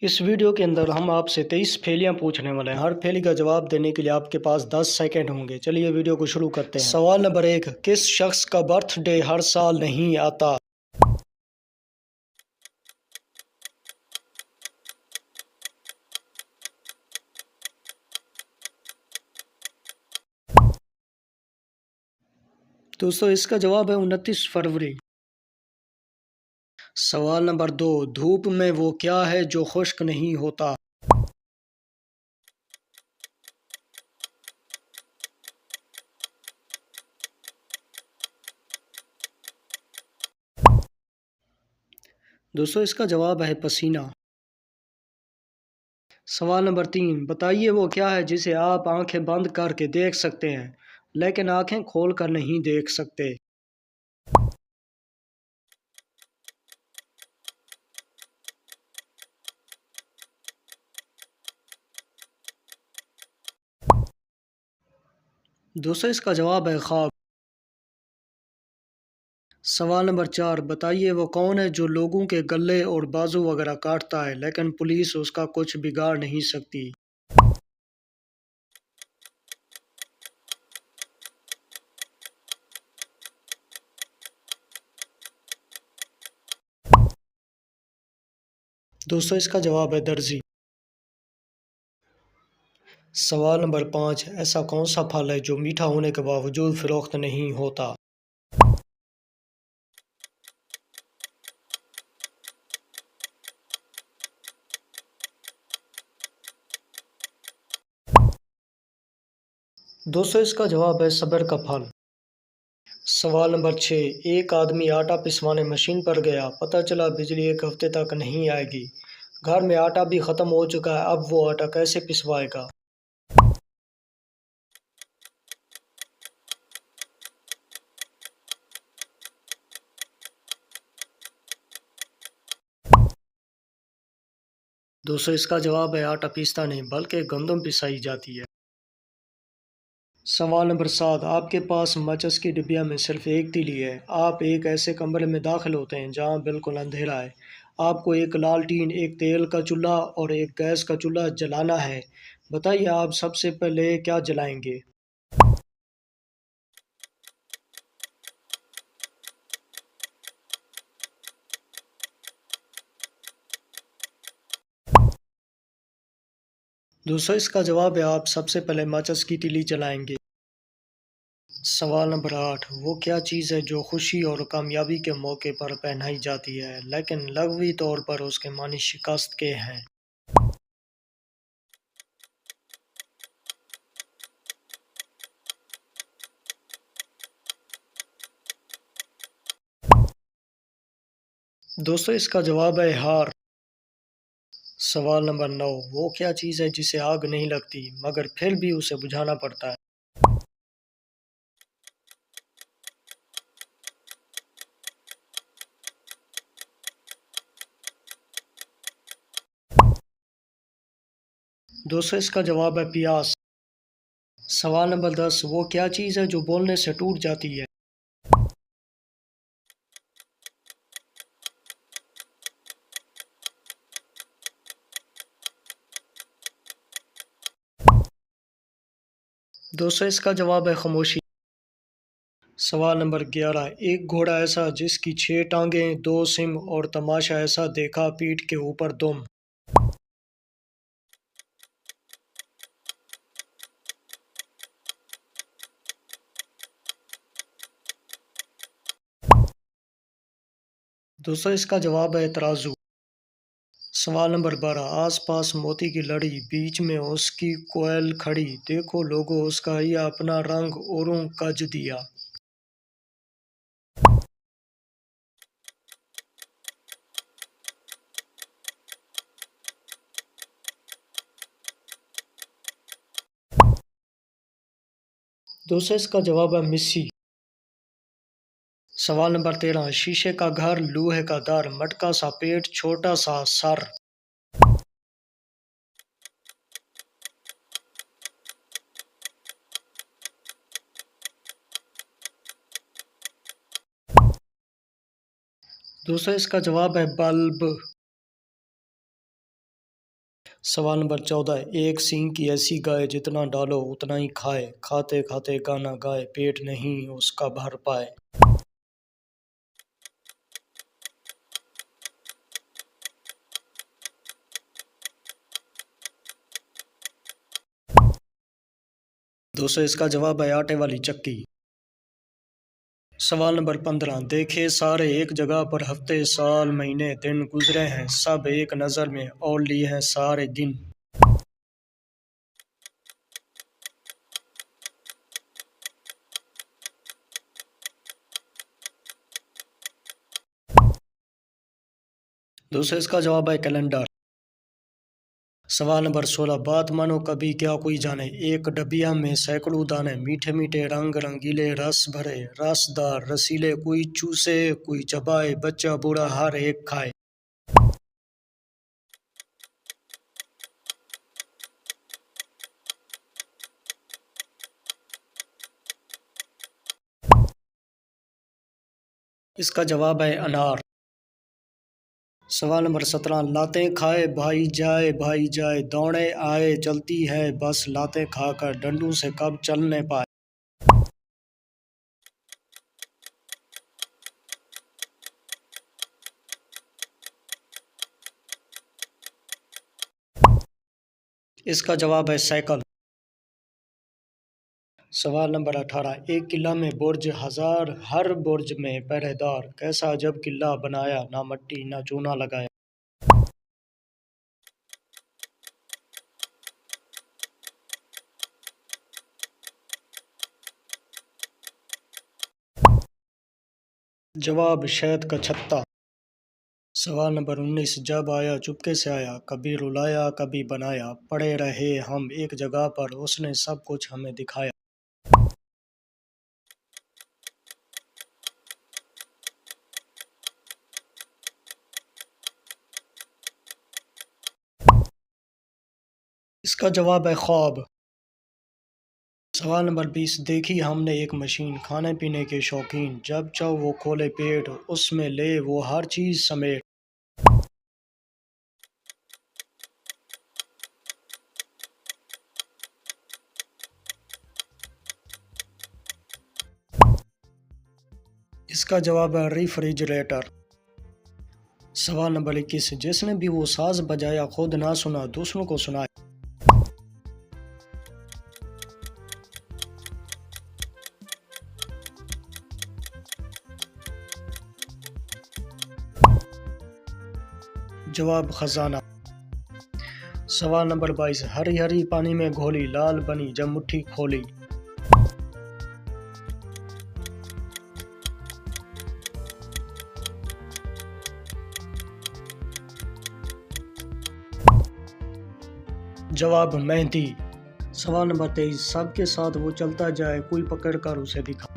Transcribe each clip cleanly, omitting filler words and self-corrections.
इस वीडियो के अंदर हम आपसे 23 फेलियां पूछने वाले हैं। हर फेली का जवाब देने के लिए आपके पास 10 सेकंड होंगे। चलिए वीडियो को शुरू करते हैं। सवाल नंबर 1, किस शख्स का बर्थडे हर साल नहीं आता? दोस्तों इसका जवाब है 29 फरवरी। सवाल नंबर 2, धूप में वो क्या है जो खुश्क नहीं होता? दोस्तों इसका जवाब है पसीना। सवाल नंबर 3, बताइए वो क्या है जिसे आप आंखें बंद करके देख सकते हैं लेकिन आंखें खोल कर नहीं देख सकते? दोस्तों इसका जवाब है ख्वाब। सवाल नंबर 4, बताइए वो कौन है जो लोगों के गले और बाजू वगैरह काटता है लेकिन पुलिस उसका कुछ बिगाड़ नहीं सकती? दोस्तों इसका जवाब है दर्जी। सवाल नंबर 5, ऐसा कौन सा फल है जो मीठा होने के बावजूद फरोख्त नहीं होता? दोस्तों इसका जवाब है सब्र का फल। सवाल नंबर 6, एक आदमी आटा पिसवाने मशीन पर गया, पता चला बिजली एक हफ्ते तक नहीं आएगी। घर में आटा भी ख़त्म हो चुका है, अब वो आटा कैसे पिसवाएगा? दोस्तों इसका जवाब है आटा पीसता नहीं बल्कि गंदम पिसाई जाती है। सवाल नंबर 7, आपके पास माचिस की डिबिया में सिर्फ एक तीली है। आप एक ऐसे कमरे में दाखिल होते हैं जहां बिल्कुल अंधेरा है। आपको एक लालटीन, एक तेल का चूल्हा और एक गैस का चूल्हा जलाना है। बताइए आप सबसे पहले क्या जलाएंगे? दोस्तों इसका जवाब है आप सबसे पहले माचिस की तीली जलाएंगे। सवाल नंबर 8, वो क्या चीज़ है जो खुशी और कामयाबी के मौके पर पहनाई जाती है लेकिन लग़वी तौर पर उसके मानी शिकस्त के हैं? दोस्तों इसका जवाब है हार। सवाल नंबर 9, वो क्या चीज़ है जिसे आग नहीं लगती मगर फिर भी उसे बुझाना पड़ता है? दोस्तों इसका जवाब है प्यास। सवाल नंबर 10, वो क्या चीज़ है जो बोलने से टूट जाती है? दोस्तों इसका जवाब है खामोशी। सवाल नंबर 11, एक घोड़ा ऐसा जिसकी 6 टांगें, 2 सिंग और तमाशा ऐसा देखा पीठ के ऊपर दुम। दोस्तों इसका जवाब है तराजू। सवाल नंबर 12, आस-पास मोती की लड़ी, बीच में उसकी कोयल खड़ी, देखो लोगो उसका ये अपना रंग औरों कज दिया। दोस्तों इसका जवाब है मिस्सी। सवाल नंबर 13, शीशे का घर, लोहे का दर, मटका सा पेट, छोटा सा सर। दोस्तों इसका जवाब है बल्ब। सवाल नंबर 14, एक सींग की ऐसी गाय जितना डालो उतना ही खाए, खाते खाते गाना गाए, पेट नहीं उसका भर पाए। दोस्तों इसका जवाब है आटे वाली चक्की। सवाल नंबर 15, देखे सारे एक जगह पर हफ्ते साल महीने दिन गुजरे हैं, सब एक नज़र में और लिए हैं सारे दिन। दोस्तों इसका जवाब है कैलेंडर। सवाल नंबर 16, बात मानो कभी क्या कोई जाने, एक डबिया में सैकड़ों दाने, मीठे मीठे रंग रंगीले रस भरे रसदार रसीले, कोई चूसे कोई चबाए, बच्चा बूढ़ा हर एक खाए। इसका जवाब है अनार। सवाल नंबर 17, लातें खाए भाई जाए, दौड़े आए चलती है बस, लातें खाकर डंडों से कब चल न पाए। इसका जवाब है साइकिल। सवाल नंबर 18, एक किला में बुर्ज हजार, हर बुर्ज में पहरेदार, कैसा अजब किला बनाया, ना मट्टी ना चूना लगाया। जवाब शहद का छत्ता। सवाल नंबर 19, जब आया चुपके से आया, कभी रुलाया कभी बनाया, पड़े रहे हम एक जगह पर, उसने सब कुछ हमें दिखाया। इसका जवाब है ख्वाब। सवाल नंबर 20, देखी हमने एक मशीन, खाने पीने के शौकीन, जब चाहो वो खोले पेट, उसमें ले वो हर चीज समेट। इसका जवाब है रेफ्रिजरेटर। सवाल नंबर 21, जिसने भी वो साज बजाया खुद ना सुना दूसरों को सुनाया। जवाब खजाना। सवाल नंबर 22, हरी हरी पानी में घोली, लाल बनी जब मुट्ठी खोली। जवाब मेहंदी। सवाल नंबर 23, सबके साथ वो चलता जाए, कोई पकड़ कर उसे दिखा।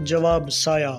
जवाब साया।